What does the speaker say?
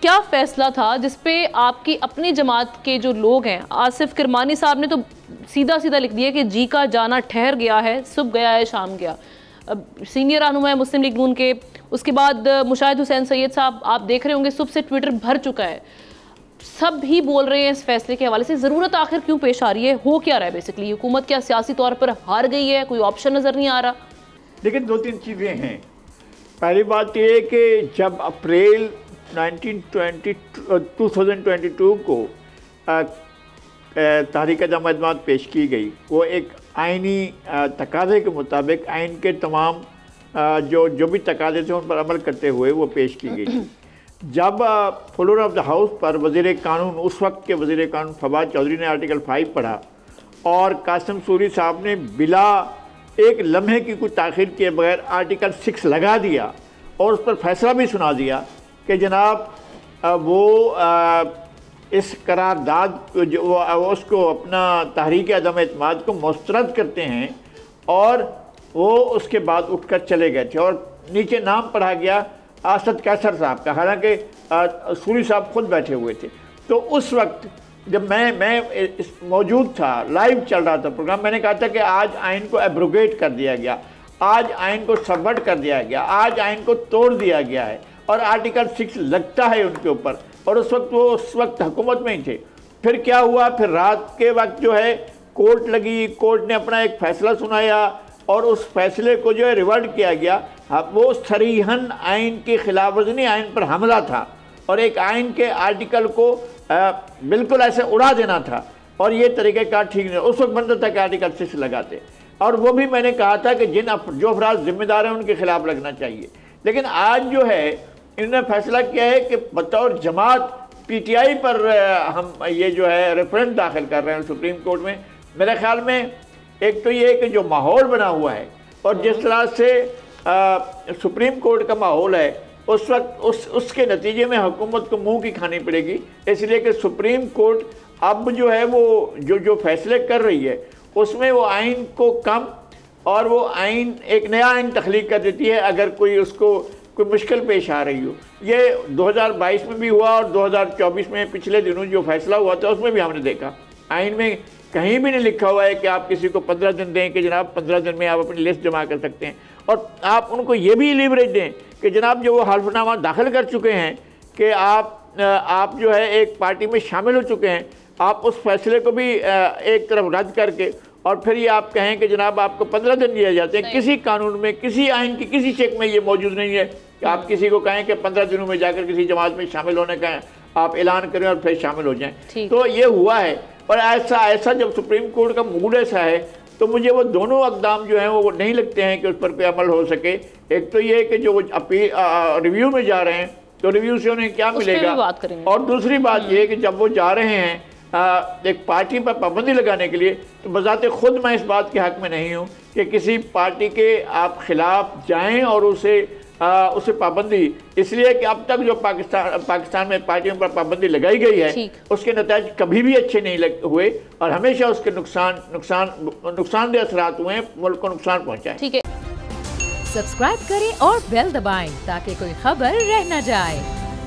کیا فیصلہ تھا جس پہ آپ کی اپنی جماعت کے جو لوگ ہیں، آصف کرمانی صاحب نے تو سیدھا سیدھا لکھ دیا کہ جی کا جانا ٹھہر گیا ہے، صبح گیا ہے شام گیا. سینئر رہنما ہے مسلم لیگ نون کے. اس کے بعد مشاہد حسین سید صاحب آپ دیکھ رہے ہوں گے صبح سے ٹویٹر بھر چکا ہے، سب ہی بول رہے ہیں اس فیصلے کے حوالے سے. ضرورت آخر کیوں پیش آ رہی ہے؟ ہو کیا رہا ہے بیسکلی؟ حکومت کیا سیاسی طور پر ہار گئی ہے؟ کوئی آپشن نظر نہیں آ رہا؟ لیکن دو تین چیزیں ہیں. پہلی بات یہ کہ جب اپریل 2022 کو تحریک جامع اعتماد پیش کی گئی، وہ ایک آئینی تقاضے کے مطابق آئین کے تمام جو بھی تقاضے تھے ان پر عمل کرتے ہوئے وہ پیش کی گئی. جب فلور آف دا ہاؤس پر وزیر قانون، اس وقت کے وزیر قانون فواد چودھری نے آرٹیکل 5 پڑھا اور قاسم سوری صاحب نے بلا ایک لمحے کی کوئی تاخیر کے بغیر آرٹیکل 6 لگا دیا اور اس پر فیصلہ بھی سنا دیا کہ جناب وہ اس قرارداد اس کو اپنا تحریک عدم اعتماد کو مسترد کرتے ہیں، اور وہ اس کے بعد اٹھ کر چلے گئے تھے اور نیچے نام پڑھا گیا اسد قیصر صاحب کا، حالانکہ سوری صاحب خود بیٹھے ہوئے تھے. تو اس وقت جب میں موجود تھا، لائیو چل رہا تھا پروگرام، میں نے کہا تھا کہ آج آئین کو ایبروگیٹ کر دیا گیا، آج آئین کو سبورٹ کر دیا گیا، آج آئین کو توڑ دیا گیا ہے اور آرٹیکل 6 لگتا ہے ان کے اوپر. اور اس وقت حکومت میں ہی تھے. پھر کیا ہوا؟ پھر رات کے وقت جو ہے کورٹ لگی، کورٹ نے اپنا ایک فیصلہ سنایا اور اس فیصلے کو جو ہے ریورٹ کیا گیا. وہ صریحاً آئین کی خلاف ورزی، آئین پر حملہ تھا اور ایک آئین کے آرٹیکل کو بالکل ایسے اڑا دینا تھا، اور یہ طریقہ کار ٹھیک نہیں. اس وقت بنتا تھا کہ آرٹیکل 6 لگاتے، اور وہ بھی میں نے کہا تھا کہ جو افراد ذمہ دار ہیں ان کے خلاف لگنا چاہیے. لیکن آج جو ہے انہوں نے فیصلہ کیا ہے کہ بطور جماعت پی ٹی آئی پر ہم یہ جو ہے ریفرنس داخل کر رہے ہیں سپریم کورٹ میں. میرے خیال میں ایک تو یہ کہ جو ماحول بنا ہوا ہے اور جس طرح سے سپریم کورٹ کا ماحول ہے، اس وقت اس کے نتیجے میں حکومت کو منہ کی کھانی پڑے گی. اس لیے کہ سپریم کورٹ اب جو ہے وہ جو فیصلے کر رہی ہے اس میں وہ آئین کو کم اور وہ آئین ایک نیا آئین تخلیق کر دیتی ہے اگر اس کو کوئی مشکل پیش آ رہی ہو. یہ 2022 میں بھی ہوا اور 2024 میں پچھلے دنوں جو فیصلہ ہوا تھا اس میں بھی ہم نے دیکھا آئین میں کہیں بھی نہیں لکھا ہوا ہے کہ آپ کسی کو 15 دن دیں کہ جناب 15 دن میں آپ اپنی لسٹ جمع کر سکتے ہیں، اور آپ ان کو یہ بھی لیوریج دیں کہ جناب جو وہ حلف نامہ داخل کر چکے ہیں کہ آپ جو ہے ایک پارٹی میں شامل ہو چکے ہیں، آپ اس فیصلے کو بھی ایک طرف رد کر کے اور پھر یہ آپ کہیں کہ جناب آپ کو 15 دن دیے جاتے ہیں. کسی قانون میں، کسی آئین کی کسی شک میں یہ موجود نہیں ہے کہ آپ کسی کو کہیں کہ 15 دنوں میں جا کر کسی جماعت میں شامل ہونے کا آپ اعلان کریں اور پھر شامل ہو جائیں. تو یہ ہوا ہے، اور ایسا جب سپریم کورٹ کا موڈ ایسا ہے تو مجھے وہ دونوں اقدام جو ہیں وہ نہیں لگتے ہیں کہ اس پر کوئی عمل ہو سکے. ایک تو یہ کہ جو ریویو میں جا رہے ہیں تو ریویو سے انہیں کیا ملے گا، اور دوسری بات یہ کہ جب وہ جا رہے ہیں ایک پارٹی پر پابندی لگانے کے لیے، تو بذات خود میں اس بات کے حق میں نہیں ہوں کہ کسی پارٹی کے آپ خلاف جائیں اور اسے پابندی، اس لیے کہ اب تک جو پاکستان میں پارٹیوں پر پابندی لگائی گئی ہے اس کے نتائج کبھی بھی اچھے نہیں ہوئے اور ہمیشہ اس کے نقصان دہ اثرات ہوئے ہیں، ملک کو نقصان پہنچا ہے. سبسکرائب کریں اور بیل دبائیں تاکہ کوئی خبر رہ نہ جائے.